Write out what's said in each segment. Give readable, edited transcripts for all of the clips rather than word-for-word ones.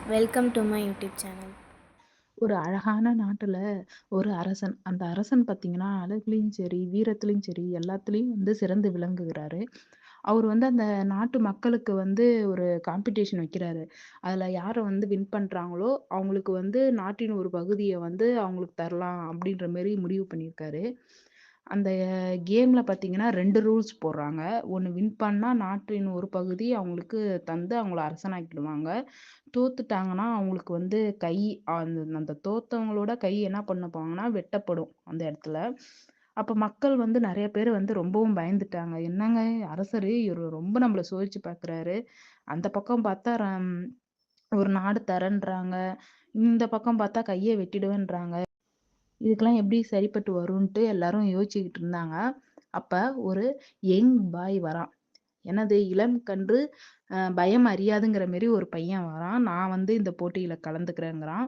Welcome to my YouTube channel. ஒரு அழகான நாட்டுல ஒரு அரசன். அந்த அரசன் பார்த்தீங்கன்னா, அழகுலயும் சரி, வீரத்திலயும் சரி, எல்லாத்துலயும் வந்து சிறந்து விளங்குகிறாரு. அவரு வந்து அந்த நாட்டு மக்களுக்கு வந்து ஒரு காம்படிஷன் வைக்கிறாரு. அதுல யாரு வந்து வின் பண்றாங்களோ, அவங்களுக்கு வந்து நாட்டின் ஒரு பகுதிய வந்து அவங்களுக்கு தரலாம் அப்படின்ற மாரி முடிவு பண்ணியிருக்காரு. அந்த கேம்ல பார்த்தீங்கன்னா 2 ரூல்ஸ் போடுறாங்க. ஒண்ணு வின் பண்ணா நாட்டின் ஒரு பகுதி அவங்களுக்கு தந்து அவங்கள அரசனாக்கிடுவாங்க. தோத்துட்டாங்கன்னா, அவங்களுக்கு வந்து கை அந்த அந்த தோத்தவங்களோட கை என்ன பண்ணுவாங்கன்னா, வெட்டப்படும் அந்த இடத்துல. அப்ப மக்கள் வந்து நெறைய பேர் வந்து ரொம்பவும் பயந்துட்டாங்க. என்னங்க அரசரு இவரு ரொம்ப நம்மள சோதிச்சு பார்க்குறாரு. அந்த பக்கம் பார்த்தா ஒரு நாடு தரேன்றாங்க. இந்த பக்கம் பார்த்தா கைய வெட்டிடுவேன்றாங்க. இதுக்கெல்லாம் எப்படி சரிப்பட்டு வரும்ன்ட்டு எல்லாரும் யோசிச்சுக்கிட்டு இருந்தாங்க. அப்ப ஒரு யங் பாய் வரான். என்னது இளம் கன்று பயம் அறியாதுங்கிற மாரி ஒரு பையன் வரான். நான் வந்து இந்த போட்டியில கலந்துக்கிறேங்கிறான்.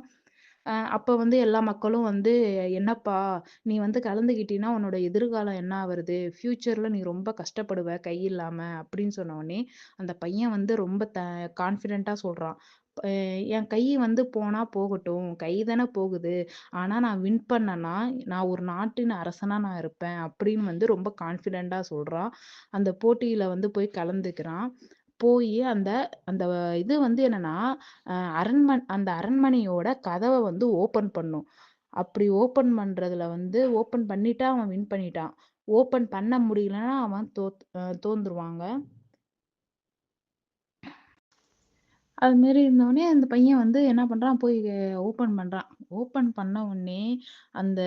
அப்ப வந்து எல்லா மக்களும் வந்து, "என்னப்பா நீ வந்து கலந்துக்கிட்டீன்னா, உன்னோட எதிர்காலம் என்ன ஆவுறது? ஃப்யூச்சர்ல நீ ரொம்ப கஷ்டப்படுவ கை இல்லாம." அப்படின்னு சொன்ன உடனே, அந்த பையன் வந்து ரொம்ப கான்ஃபிடென்ட்டா சொல்றான். "அ என் கை வந்து போனா போகட்டும். கை தானே போகுது. ஆனா நான் வின் பண்ணேன்னா, நான் ஒரு நாட்டின் அரசனா நான் இருப்பேன்." அப்படின்னு வந்து ரொம்ப கான்ஃபிடென்ட்டா சொல்றான். அந்த போட்டியில வந்து போய் கலந்துக்கிறான். போயி அந்த அந்த இது வந்து என்னன்னா, அந்த அரண்மனையோட கதவ வந்து ஓப்பன் பண்ணும். அப்படி ஓப்பன் பண்ணிட்டா அவன் வின் பண்ணிட்டான். ஓப்பன் பண்ண முடியலன்னா அவன் தோந்துருவாங்க. அது மாரி இருந்தவுனே அந்த பையன் வந்து என்ன பண்றான், போய் ஓப்பன் பண்றான். ஓப்பன் பண்ண உடனே அந்த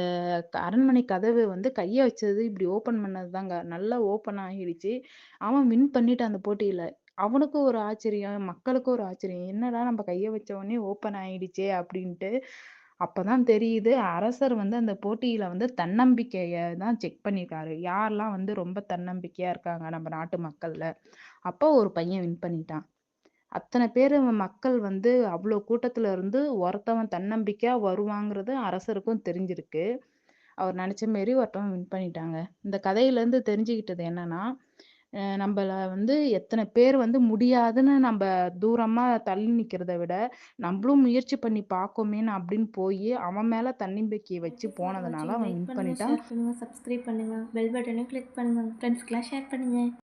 அரண்மனை கதவு வந்து கைய வச்சது இப்படி ஓப்பன் பண்ணது தாங்க. நல்லா ஓப்பன் ஆகிடுச்சு. அவன் வின் பண்ணிட்டான் அந்த போட்டியில. அவனுக்கும் ஒரு ஆச்சரியம், மக்களுக்கும் ஒரு ஆச்சரியம். என்னடா நம்ம கைய வச்ச உடனே ஓப்பன் ஆயிடுச்சே அப்படின்ட்டு. அப்பதான் தெரியுது அரசர் வந்து அந்த போட்டியில வந்து தன்னம்பிக்கைய தான் செக் பண்ணியிருக்காரு. யாரெல்லாம் வந்து ரொம்ப தன்னம்பிக்கையா இருக்காங்க நம்ம நாட்டு மக்கள்ல. அப்போ ஒரு பையன் வின் பண்ணிட்டான். அத்தன பேரு மக்கள் வந்து அவ்ளோ கூட்டத்துல இருந்து ஒருத்தவன் தன்னம்பிக்கையா வருவாங்கிறது அரசருக்கும் தெரிஞ்சிருக்கு. அவர் நெனச்ச மாரி ஒருத்தவன் வின் பண்ணிட்டாங்க. இந்த கதையிலேருந்து தெரிஞ்சுக்கிட்டது என்னன்னா, நம்பள வந்து எத்தன பேர் வந்து முடியாதுன்னு நம்ப தூரமா தள்ளி நிக்கிறத விட, நம்பளும் முயற்சி பண்ணி பாக்கோமேன்னு அப்படின்னு போயி, அவன் மேல தன்னம்பிக்கைய தேங்க் வச்சு யூ ஃபார் போனதுனால வாட்சிங். அவன் லைக் வின் பண்ணுங்க, பண்ணிட்டான். ஷேர் பண்ணுங்க, சப்ஸ்கிரைப் பண்ணுங்க. பெல் பட்டனையும் கிளிக் பண்ணுங்க. ஃப்ரெண்ட்ஸ்க்குலாம் ஷேர் பண்ணுங்க.